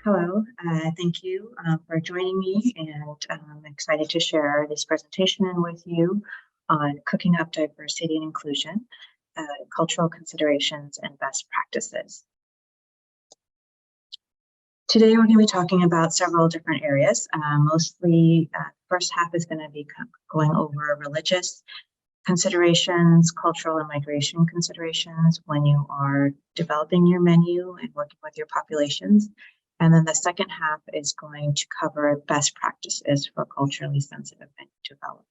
Hello, thank you for joining me, and I'm excited to share this presentation with you on cooking up diversity and inclusion, cultural considerations, and best practices. Today we're going to be talking about several different areas. Mostly, first half is going to be going over religious considerations, cultural and migration considerations when you are developing your menu and working with your populations. And then the second half is going to cover best practices for culturally sensitive menu development.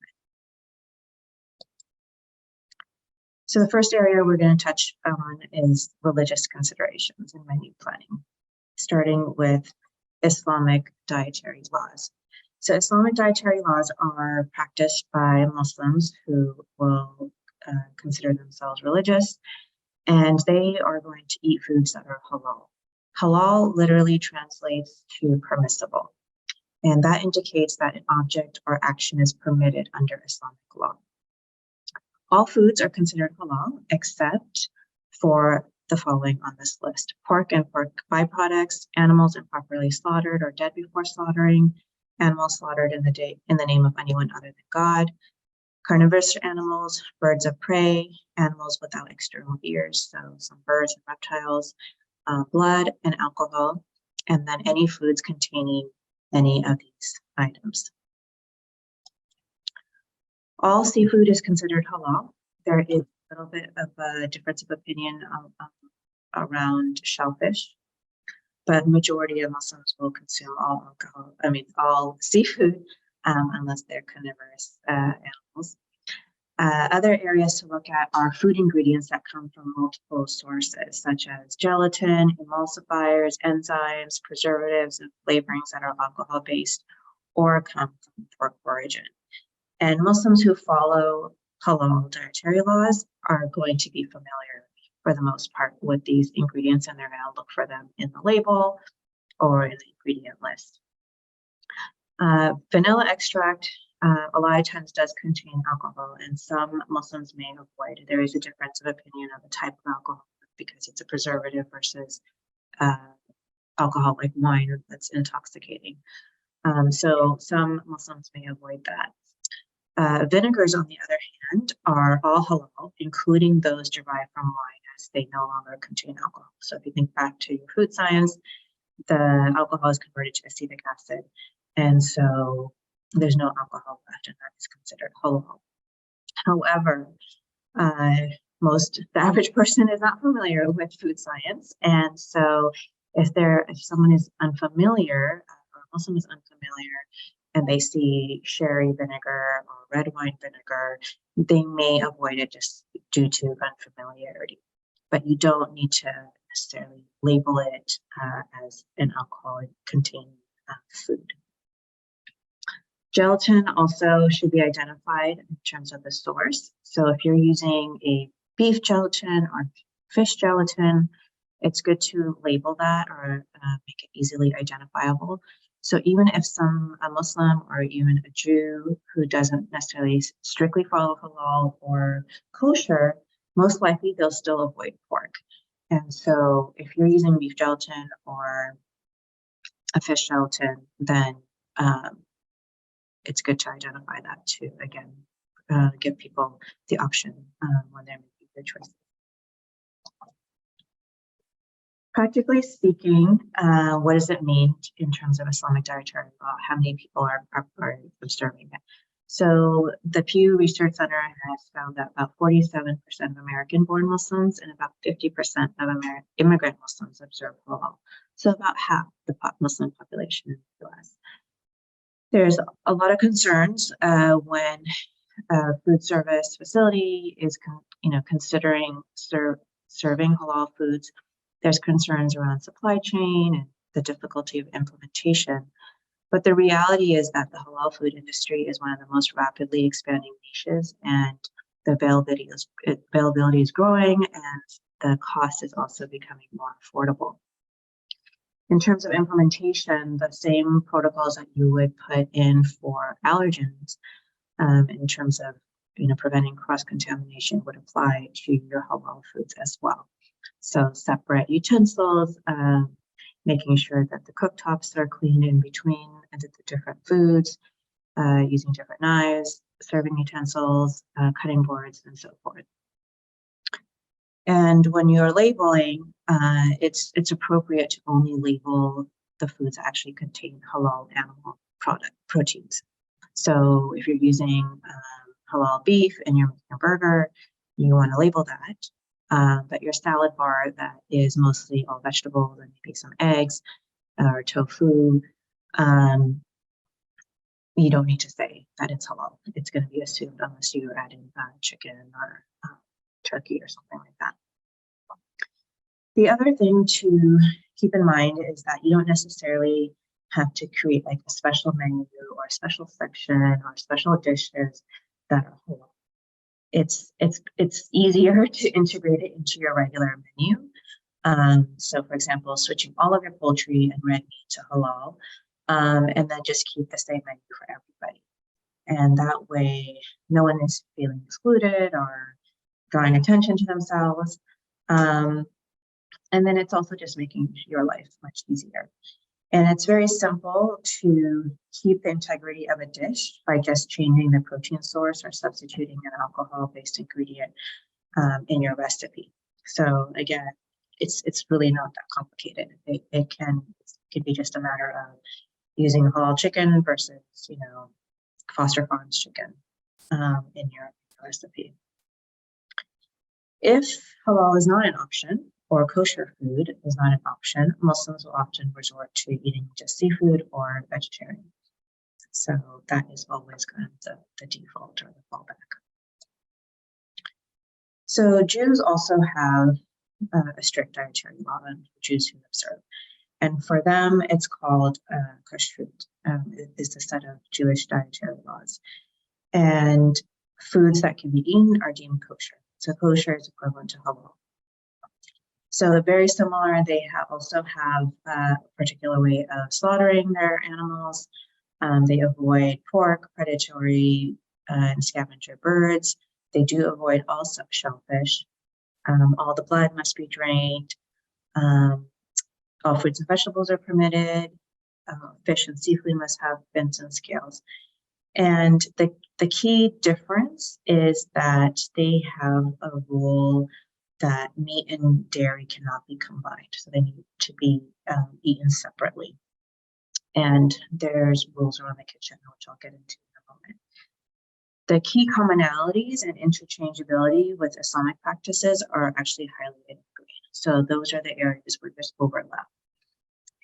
So the first area we're going to touch on is religious considerations in menu planning, starting with Islamic dietary laws. So Islamic dietary laws are practiced by Muslims who will consider themselves religious, and they are going to eat foods that are halal. Halal literally translates to permissible, and that indicates that an object or action is permitted under Islamic law. All foods are considered halal except for the following on this list: pork and pork byproducts, animals improperly slaughtered or dead before slaughtering, animals slaughtered in the name of anyone other than God, carnivorous animals, birds of prey, animals without external ears, so some birds and reptiles, blood and alcohol, and then any foods containing any of these items. All seafood is considered halal. There is a little bit of a difference of opinion around shellfish, but the majority of Muslims will consume all seafood, unless they're carnivorous animals. Other areas to look at are food ingredients that come from multiple sources, such as gelatin, emulsifiers, enzymes, preservatives, and flavorings that are alcohol-based or come from pork origin. And Muslims who follow halal dietary laws are going to be familiar, for the most part, with these ingredients, and they're going to look for them in the label or in the ingredient list. Vanilla extract a lot of times does contain alcohol, and some Muslims may avoid. There is a difference of opinion on the type of alcohol because it's a preservative versus alcohol like wine that's intoxicating. So some Muslims may avoid that. Vinegars, on the other hand, are all halal, including those derived from wine, as they no longer contain alcohol. So if you think back to your food science, the alcohol is converted to acetic acid, and so there's no alcohol left, and that is considered halal. However, the average person is not familiar with food science, and so if someone is unfamiliar, or a Muslim is unfamiliar, and they see sherry vinegar or red wine vinegar, they may avoid it just due to unfamiliarity. But you don't need to necessarily label it as an alcohol-containing food. Gelatin also should be identified in terms of the source. So if you're using a beef gelatin or fish gelatin, it's good to label that or make it easily identifiable. So even if a Muslim or even a Jew who doesn't necessarily strictly follow halal or kosher, most likely they'll still avoid pork. And so if you're using beef gelatin or a fish gelatin, then it's good to identify that to, again, give people the option when they're making their choices. Practically speaking, what does it mean in terms of Islamic dietary law? How many people are observing it? So the Pew Research Center has found that about 47% of American-born Muslims and about 50% of immigrant Muslims observe halal. So about half the Muslim population in the U.S. There's a lot of concerns when a food service facility is, considering serving halal foods. There's concerns around supply chain and the difficulty of implementation. But the reality is that the halal food industry is one of the most rapidly expanding niches, and the availability is growing, and the cost is also becoming more affordable. In terms of implementation, the same protocols that you would put in for allergens in terms of preventing cross-contamination would apply to your halal foods as well. So separate utensils, making sure that the cooktops are clean in between and that the different foods, using different knives, serving utensils, cutting boards, and so forth. And when you're labeling, it's appropriate to only label the foods that actually contain halal animal proteins. So if you're using halal beef and you're making a burger, you want to label that. But your salad bar that is mostly all vegetables and maybe some eggs or tofu, you don't need to say that it's halal. It's going to be assumed unless you add in chicken or turkey or something like that. The other thing to keep in mind is that you don't necessarily have to create like a special menu or a special section or special dishes that are halal. It's easier to integrate it into your regular menu. So for example, switching all of your poultry and red meat to halal, and then just keep the same menu for everybody. And that way, no one is feeling excluded or drawing attention to themselves. And then it's also just making your life much easier. And it's very simple to keep the integrity of a dish by just changing the protein source or substituting an alcohol-based ingredient in your recipe. So again, it's really not that complicated. It can be just a matter of using halal chicken versus, Foster Farms chicken in your recipe. If halal is not an option, or kosher food is not an option, Muslims will often resort to eating just seafood or vegetarian. So that is always kind of the default or the fallback. So Jews also have a strict dietary law for Jews who observe. And for them, it's called kashrut. It is a set of Jewish dietary laws. And foods that can be eaten are deemed kosher. So kosher is equivalent to halal. So very similar, they also have a particular way of slaughtering their animals. They avoid pork, predatory, and scavenger birds. They do avoid all shellfish. All the blood must be drained. All fruits and vegetables are permitted. Fish and seafood must have fins and scales. And the key difference is that they have a rule that meat and dairy cannot be combined. So they need to be eaten separately. And there's rules around the kitchen, which I'll get into in a moment. The key commonalities and interchangeability with Islamic practices are actually highly integrated. So those are the areas where there's overlap.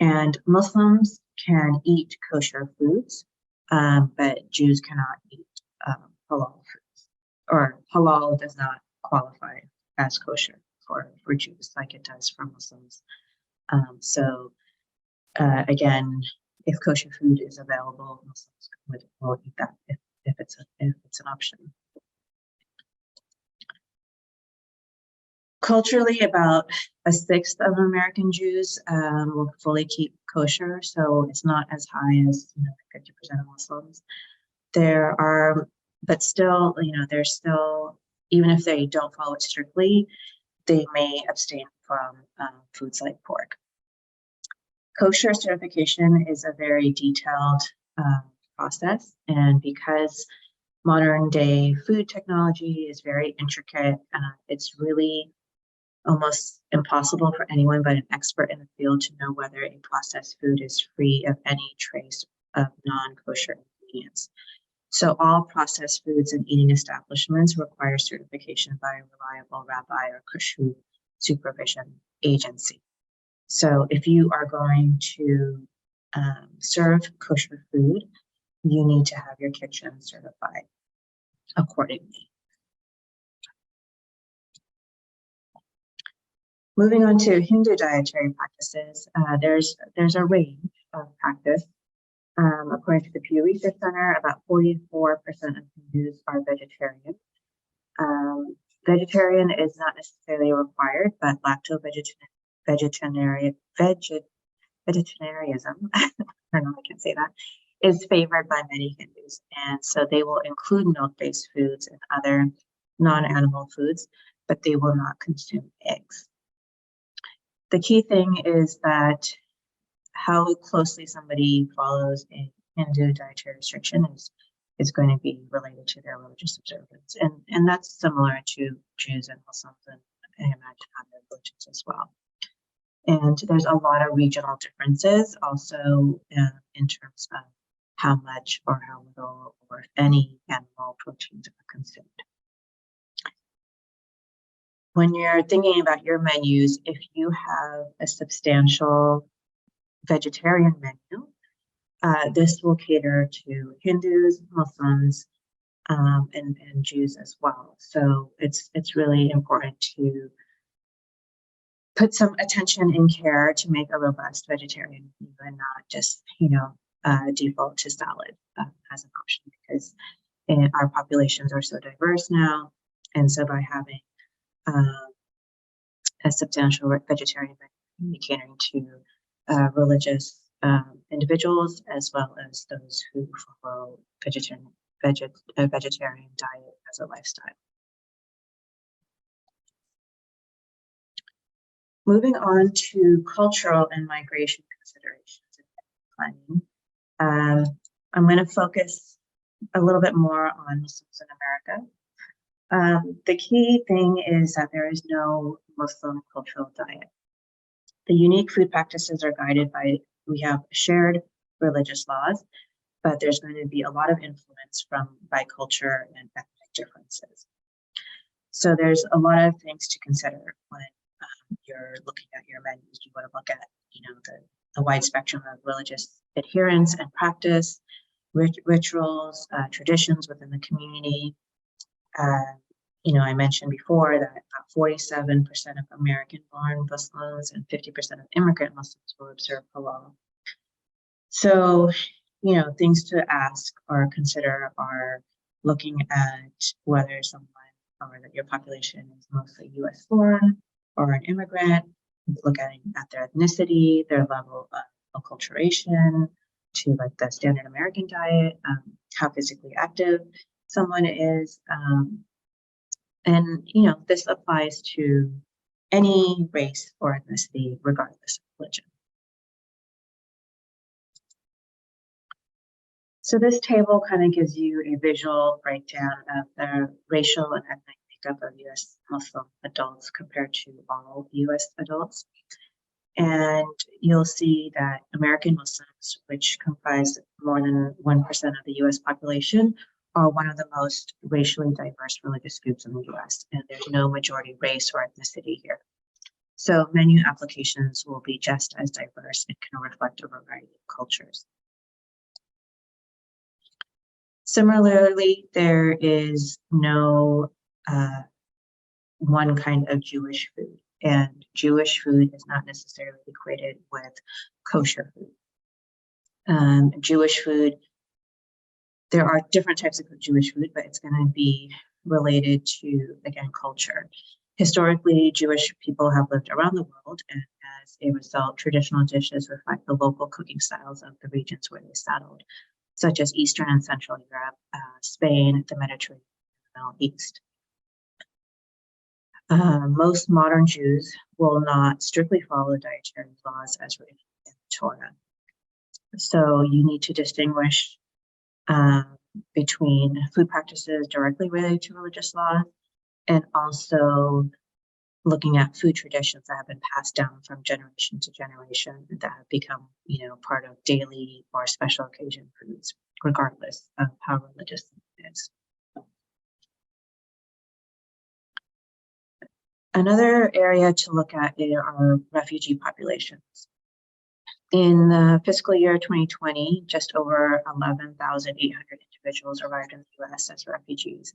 And Muslims can eat kosher foods, but Jews cannot eat halal foods, or halal does not qualify as kosher for Jews like it does for Muslims. Again, if kosher food is available, Muslims will eat that if it's an option. Culturally, about a sixth of American Jews will fully keep kosher, so it's not as high as 50% of Muslims. There are, but still, there's still, even if they don't follow it strictly, they may abstain from foods like pork. Kosher certification is a very detailed process, and because modern day food technology is very intricate, it's really almost impossible for anyone but an expert in the field to know whether a processed food is free of any trace of non-kosher ingredients. So all processed foods and eating establishments require certification by a reliable rabbi or kashrut supervision agency. So if you are going to serve kosher food, you need to have your kitchen certified accordingly. Moving on to Hindu dietary practices, there's a range of practice. According to the Pew Research Center, about 44% of Hindus are vegetarian. Vegetarian is not necessarily required, but vegetarianism, I don't know, I can't say that, is favored by many Hindus. And so they will include milk-based foods and other non-animal foods, but they will not consume eggs. The key thing is that how closely somebody follows a Hindu dietary restriction is going to be related to their religious observance. And that's similar to Jews and Muslims and I imagine other religions as well. And there's a lot of regional differences also in terms of how much or how little or if any animal proteins are consumed. When you're thinking about your menus, if you have a substantial vegetarian menu, this will cater to Hindus, Muslims, and Jews as well. So it's really important to put some attention and care to make a robust vegetarian menu and not just, default to salad as an option, because our populations are so diverse now. And so by having a substantial vegetarian menu, catering to religious individuals as well as those who follow vegetarian diet as a lifestyle. Moving on to cultural and migration considerations in planning, I'm going to focus a little bit more on Muslims in America. The key thing is that there is no Muslim cultural diet. The unique food practices are guided by, we have shared religious laws, but there's going to be a lot of influence by culture and ethnic differences. So there's a lot of things to consider when you're looking at your menus. You want to look at, the wide spectrum of religious adherence and practice, rituals, traditions within the community. I mentioned before that about 47% of American-born Muslims and 50% of immigrant Muslims will observe halal. So, things to ask or consider are looking at whether someone or that your population is mostly U.S. born or an immigrant. Look at their ethnicity, their level of acculturation to like the standard American diet, how physically active someone is. And, this applies to any race or ethnicity, regardless of religion. So this table kind of gives you a visual breakdown of the racial and ethnic makeup of U.S. Muslim adults compared to all U.S. adults. And you'll see that American Muslims, which comprise more than 1% of the U.S. population, are one of the most racially diverse religious groups in the U.S., and there's no majority race or ethnicity here. So menu applications will be just as diverse and can reflect a variety of cultures. Similarly, there is no one kind of Jewish food, and Jewish food is not necessarily equated with kosher food. Jewish food, there are different types of Jewish food, but it's going to be related to, again, culture. Historically, Jewish people have lived around the world, and as a result, traditional dishes reflect the local cooking styles of the regions where they settled, such as Eastern and Central Europe, Spain, the Mediterranean, and the Middle East. Most modern Jews will not strictly follow dietary laws as written in the Torah. So you need to distinguish between food practices directly related to religious law and also looking at food traditions that have been passed down from generation to generation that have become, part of daily or special occasion foods, regardless of how religious it is. Another area to look at are refugee populations. In the fiscal year 2020, just over 11,800 individuals arrived in the U.S. as refugees.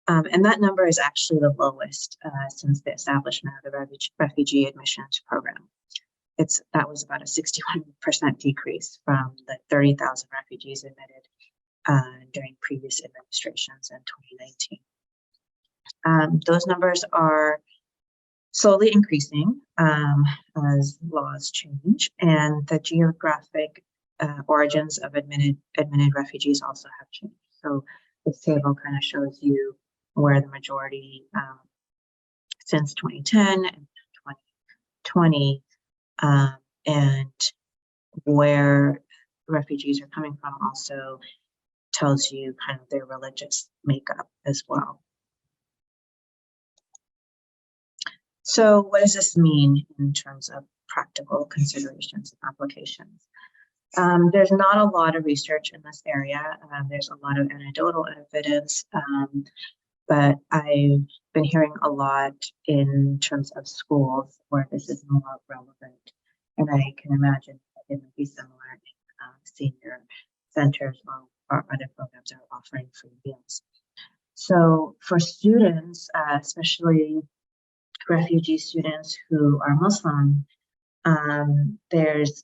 And that number is actually the lowest since the establishment of the refugee admissions program. That was about a 61% decrease from the 30,000 refugees admitted during previous administrations in 2019. Those numbers are slowly increasing as laws change, and the geographic origins of admitted refugees also have changed. So this table kind of shows you where the majority since 2010 and 2020, and where refugees are coming from also tells you kind of their religious makeup as well. So what does this mean in terms of practical considerations and applications? There's not a lot of research in this area. There's a lot of anecdotal evidence, but I've been hearing a lot in terms of schools where this is more relevant. And I can imagine that it would be similar in senior centers or other programs that are offering free meals. So for students, especially refugee students who are Muslim, there's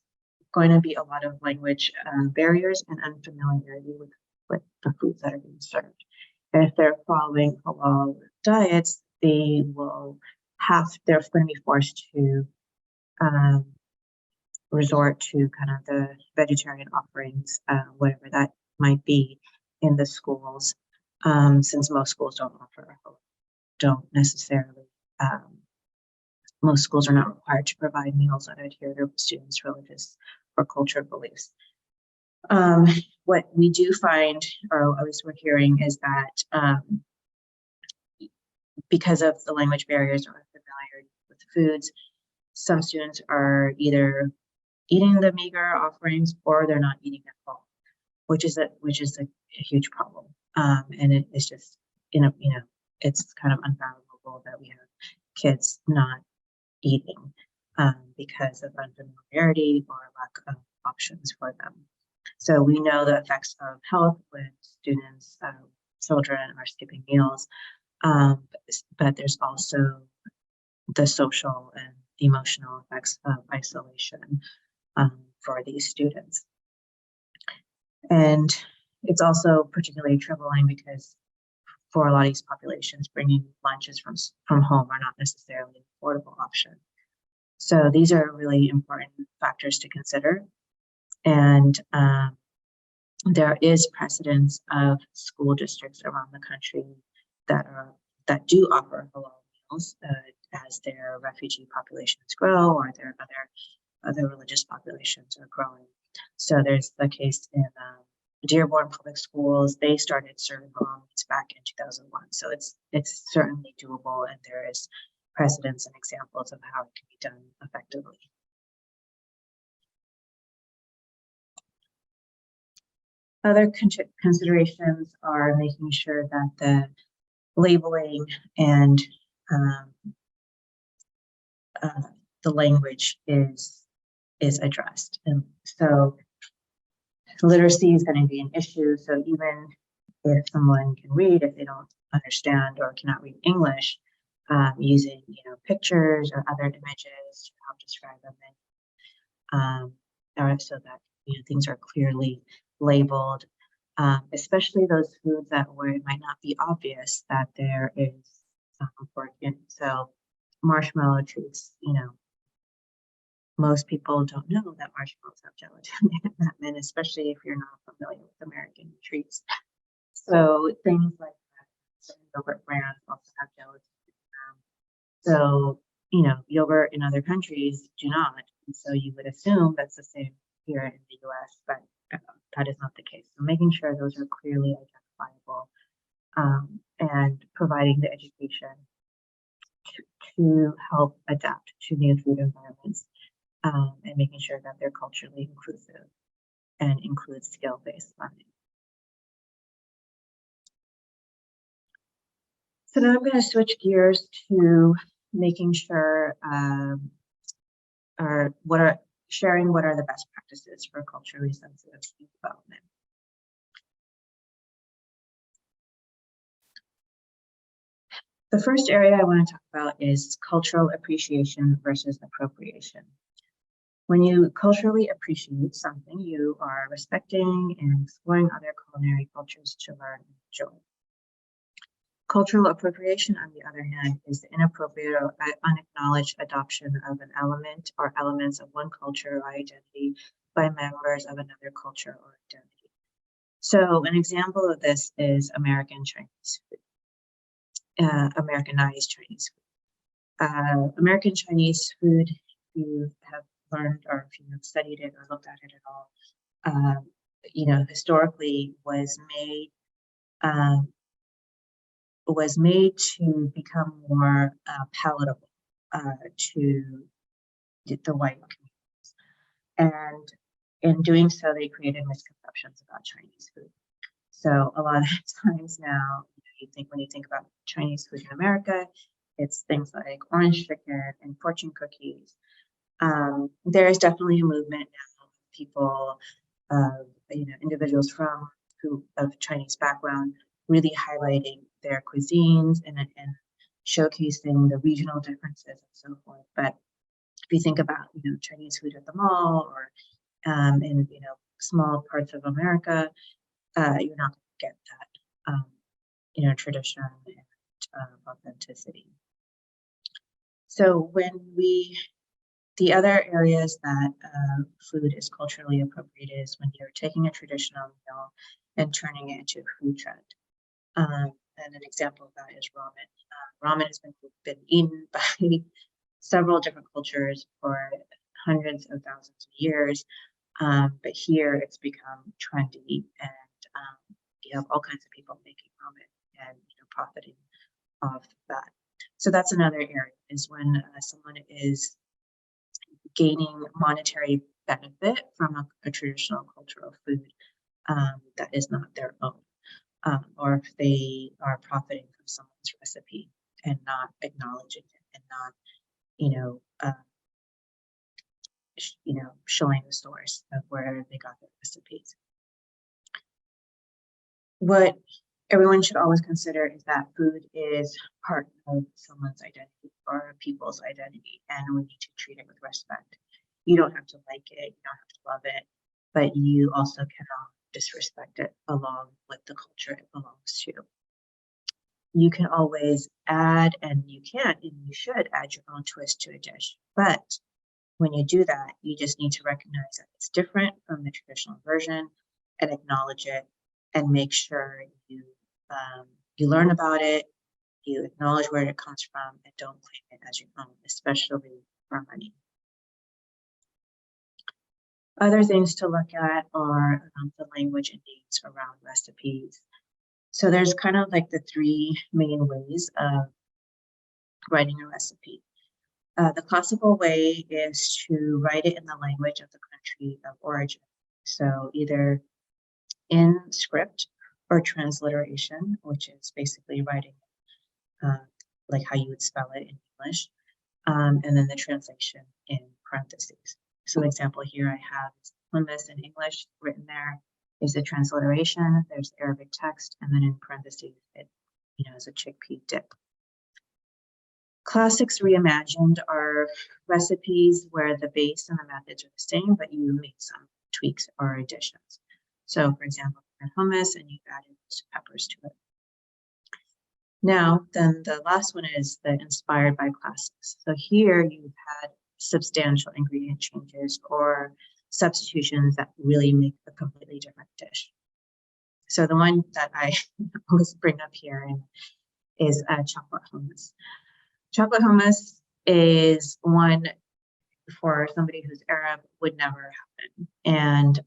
going to be a lot of language barriers and unfamiliarity with the foods that are being served. And if they're following halal diets, they're going to be forced to resort to kind of the vegetarian offerings, whatever that might be in the schools, since most schools most schools are not required to provide meals that adhere to students' religious or cultural beliefs. What we do find, or at least we're hearing, is that because of the language barriers or unfamiliarity with the foods, some students are either eating the meager offerings or they're not eating at all, which is a huge problem. And it is just, it's kind of unfathomable that we have kids not eating because of unfamiliarity or lack of options for them. So we know the effects of health when students, children are skipping meals, but there's also the social and emotional effects of isolation for these students. And it's also particularly troubling because for a lot of these populations, bringing lunches from home are not necessarily an affordable option. So these are really important factors to consider. And there is precedence of school districts around the country that do offer halal meals as their refugee populations grow or their other religious populations are growing. So there's the case in Dearborn Public Schools. They started serving halal meals back in 2001. So it's certainly doable, and there is precedents and examples of how it can be done effectively. Other considerations are making sure that the labeling and the language is addressed. And so literacy is going to be an issue. So even if someone can read, if they don't understand or cannot read English, using pictures or other images to help describe them, and so that things are clearly labeled, especially those foods where it might not be obvious that there is pork in. So marshmallow treats, most people don't know that marshmallows have gelatin in them, and especially if you're not familiar with American treats. So things like that, some yogurt brands also have gelatin in them. So, yogurt in other countries do not. And so you would assume that's the same here in the US, but that is not the case. So making sure those are clearly identifiable, and providing the education to help adapt to new food environments, and making sure that they're culturally inclusive and include skill-based learning. So now I'm going to switch gears to making sure sharing what are the best practices for culturally sensitive youth development. The first area I want to talk about is cultural appreciation versus appropriation. When you culturally appreciate something, you are respecting and exploring other culinary cultures to learn and enjoy. Cultural appropriation, on the other hand, is the inappropriate or unacknowledged adoption of an element or elements of one culture or identity by members of another culture or identity. So an example of this is American Chinese food, Americanized Chinese food. American Chinese food, you have learned or if you've studied it or looked at it at all, historically was made to become more palatable to the white communities. And in doing so, they created misconceptions about Chinese food. So a lot of times now, when you think about Chinese food in America, it's things like orange chicken and fortune cookies. There is definitely a movement now of people, individuals of Chinese background, really highlighting their cuisines and showcasing the regional differences and so forth. But if you think about, Chinese food at the mall or in, small parts of America, you're not going to get that, tradition and authenticity. So the other areas that food is culturally appropriated is when you're taking a traditional meal and turning it into a food trend. And an example of that is ramen. Ramen has been eaten by several different cultures for hundreds of thousands of years, but here it's become trendy, and you have all kinds of people making ramen and profiting off that. So that's another area, is when someone is gaining monetary benefit from a traditional cultural food that is not their own, or if they are profiting from someone's recipe and not acknowledging it and not, showing the source of where they got their recipes. What everyone should always consider is that food is part of someone's identity or a people's identity, and we need to treat it with respect. You don't have to like it, you don't have to love it, but you also cannot disrespect it along with the culture it belongs to. You can always add, and you should add your own twist to a dish, but when you do that, you just need to recognize that it's different from the traditional version and acknowledge it, and make sure you learn about it, you acknowledge where it comes from, and don't claim it as your own, especially for money. Other things to look at are the language and names around recipes. So there's kind of like the three main ways of writing a recipe. The classical way is to write it in the language of the country of origin. So either in script or transliteration, which is basically writing like how you would spell it in English, and then the translation in parentheses. So an example here I have is hummus in English written there is the transliteration. There's Arabic text, and then in parentheses it is a chickpea dip. Classics reimagined are recipes where the base and the methods are the same, but you make some tweaks or additions. So for example, hummus, and you've added peppers to it. Now, then the last one is the inspired by classics. So here you've had substantial ingredient changes or substitutions that really make a completely different dish. So the one that I always bring up here is chocolate hummus. Chocolate hummus is one for somebody who's Arab would never happen. And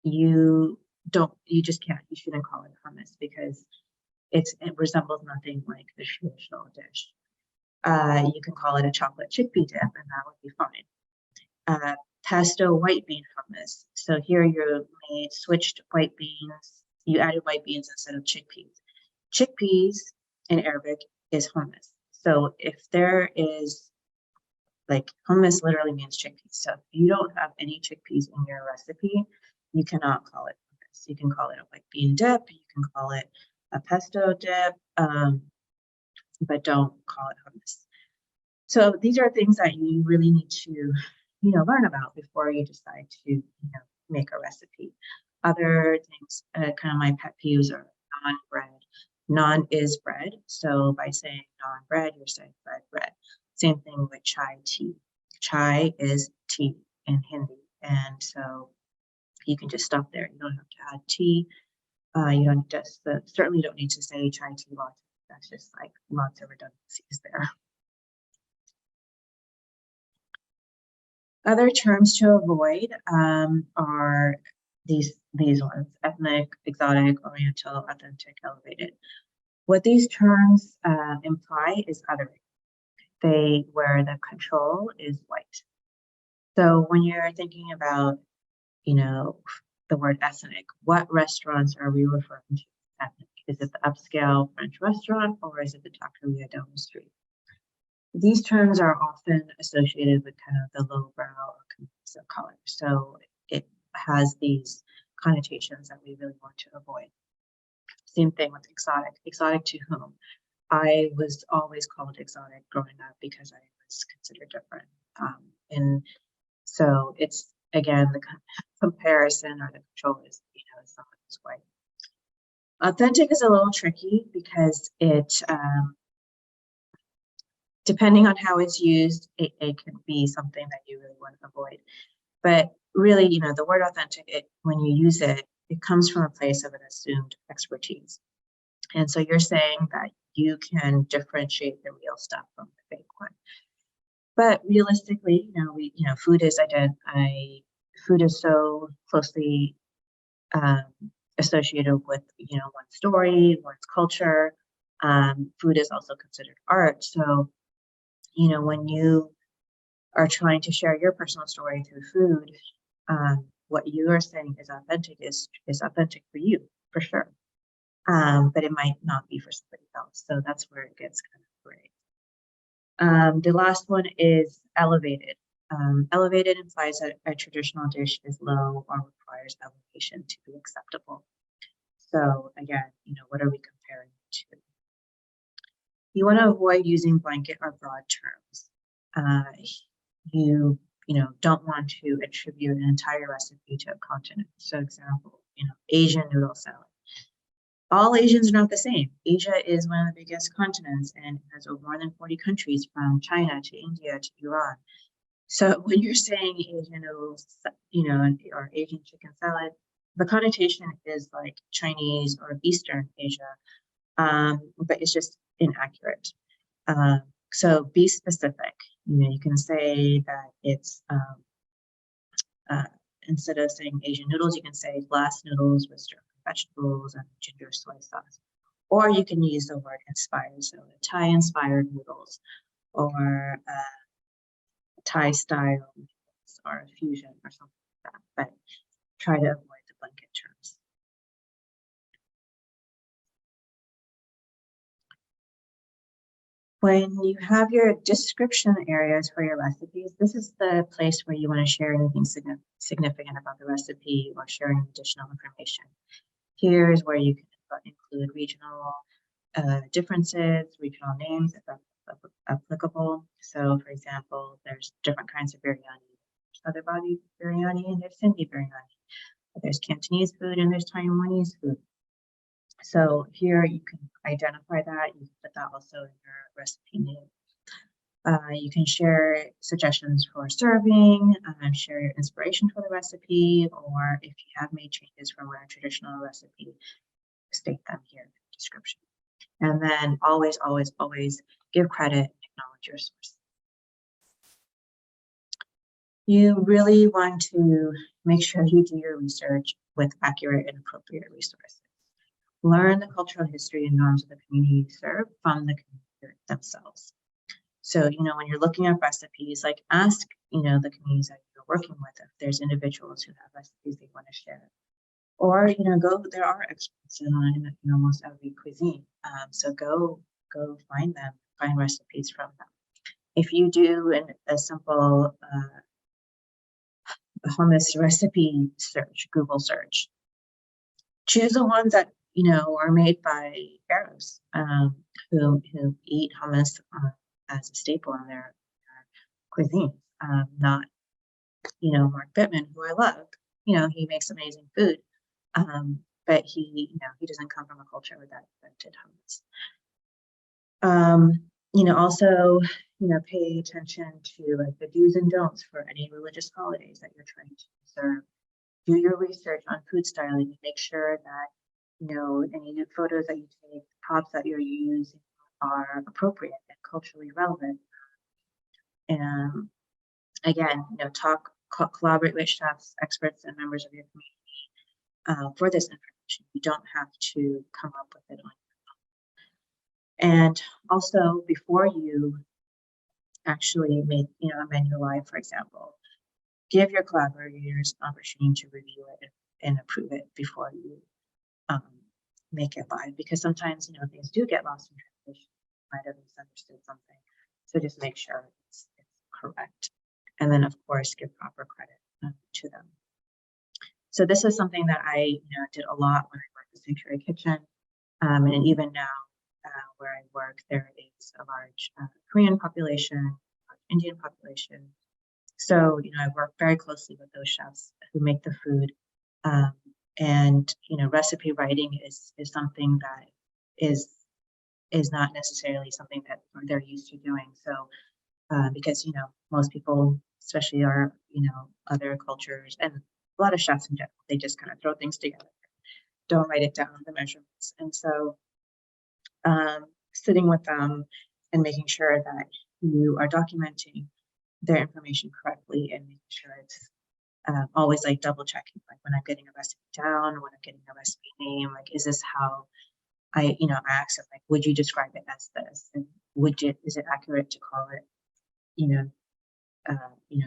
you just can't, you shouldn't call it hummus because it resembles nothing like the traditional dish. You can call it a chocolate chickpea dip, and that would be fine. Pesto white bean hummus. So here you switched white beans, you added white beans instead of chickpeas. Chickpeas in Arabic is hummus. So if there is, hummus literally means chickpeas. So if you don't have any chickpeas in your recipe, you cannot call it hummus. You can call it a white bean dip, you can call it a pesto dip, but don't call it hummus. So these are things that you really need to, learn about before you decide to, make a recipe. Other things, kind of my pet peeves are non-bread. Non is bread. So by saying non-bread, you're saying bread. Same thing with chai tea. Chai is tea in Hindi. And so you can just stop there. You don't have to add tea. You certainly don't need to say chai tea latte. That's just lots of redundancies there. Other terms to avoid are these ones: ethnic, exotic, oriental, authentic, elevated. What these terms imply is othering, where the control is white. So when you're thinking about, the word ethnic, what restaurants are we referring to as ethnic? Is it the upscale French restaurant, or is it the taqueria down the street? These terms are often associated with kind of the lowbrow or conservative color. So it has these connotations that we really want to avoid. Same thing with exotic. Exotic to whom? I was always called exotic growing up because I was considered different. And so it's, again, the comparison or the control is, someone who's white. Authentic is a little tricky because it, depending on how it's used, it can be something that you really want to avoid. But really, the word authentic, when you use it, it comes from a place of an assumed expertise. And so you're saying that you can differentiate the real stuff from the fake one. But realistically, food is so closely associated with, one's story, one's culture. Food is also considered art. So, when you are trying to share your personal story through food, what you are saying is authentic for you, for sure. But it might not be for somebody else. So that's where it gets kind of gray. The last one is elevated. Elevated implies that a traditional dish is low or requires elevation to be acceptable. So again, what are we comparing it to? You want to avoid using blanket or broad terms. You don't want to attribute an entire recipe to a continent. So example, Asian noodle salad. All Asians are not the same. Asia is one of the biggest continents and has over more than 40 countries, from China to India to Iran. So when you're saying Asian noodles, or Asian chicken salad, the connotation is like Chinese or Eastern Asia, but it's just inaccurate. So be specific. You can say that it's, instead of saying Asian noodles, you can say glass noodles with stir vegetables and ginger soy sauce. Or you can use the word inspired, so Thai-inspired noodles, or Thai-style noodles, or a fusion, or something like that. But try to avoid the blanket terms. When you have your description areas for your recipes, this is the place where you want to share anything significant about the recipe or sharing additional information. Here's where you can include regional differences, regional names if applicable. So for example, there's different kinds of biryani. There's Hyderabadi biryani and there's Sindhi biryani. There's Cantonese food and there's Taiwanese food. So here you can identify that. You can put that also in your recipe name. You can share suggestions for serving, share your inspiration for the recipe, or if you have made changes from a traditional recipe, state them here in the description. And then always, always, always give credit, acknowledge your source. You really want to make sure you do your research with accurate and appropriate resources. Learn the cultural history and norms of the community you serve from the community themselves. So, when you're looking at recipes, like ask, the communities that you're working with if there's individuals who have recipes they want to share. Or, there are experts in almost every cuisine. So go find them, find recipes from them. If you do a simple hummus recipe search, Google search, choose the ones that, are made by Arabs who eat hummus as a staple in their cuisine, not, Mark Bittman, who I love. He makes amazing food, but he doesn't come from a culture that invented hummus. Also, pay attention to like the do's and don'ts for any religious holidays that you're trying to observe. Do your research on food styling and make sure that any new photos that you take, props that you're using are appropriate and culturally relevant. And again, collaborate with chefs, experts, and members of your community for this information. You don't have to come up with it on your own. And also, before you actually make a menu live, for example, give your collaborators an opportunity to review it and approve it before you make it live, because sometimes things do get lost in translation. You might have misunderstood something, so just make sure it's correct, and then of course give proper credit to them. So this is something that I did a lot when I worked at Sanctuary Kitchen, and even now where I work, there is a large Korean population, Indian population. So I work very closely with those chefs who make the food, and recipe writing is something that is not necessarily something that they're used to doing. So because most people, especially our other cultures, and a lot of chefs in general, they just kind of throw things together, don't write it down, the measurements. And so sitting with them and making sure that you are documenting their information correctly and making sure it's always like double checking, like when I'm getting a recipe down, when I'm getting a recipe name, like is this how I ask them, like, would you describe it as this, and is it accurate to call it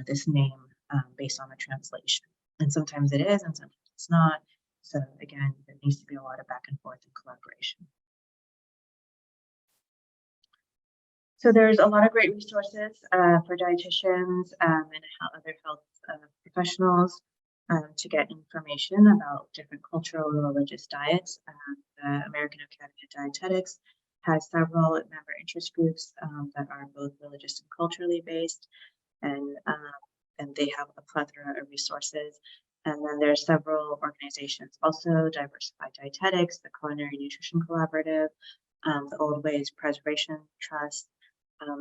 this name based on the translation? And sometimes it is, and sometimes it's not. So again, there needs to be a lot of back and forth and collaboration. So there's a lot of great resources for dietitians and other health professionals to get information about different cultural and religious diets. The American Academy of Dietetics has several member interest groups that are both religious and culturally based, and they have a plethora of resources. And then there's several organizations also: Diversified Dietetics, the Culinary Nutrition Collaborative, the Old Ways Preservation Trust.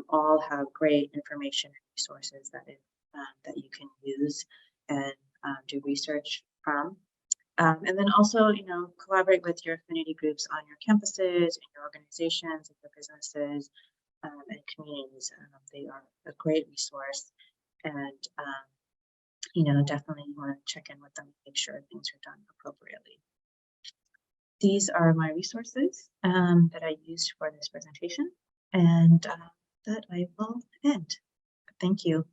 All have great information and resources that you can use and do research from. And then also, collaborate with your affinity groups on your campuses, in your organizations, in your businesses, and communities. They are a great resource, and definitely you want to check in with them, make sure things are done appropriately. These are my resources that I used for this presentation, and that I will end. Thank you.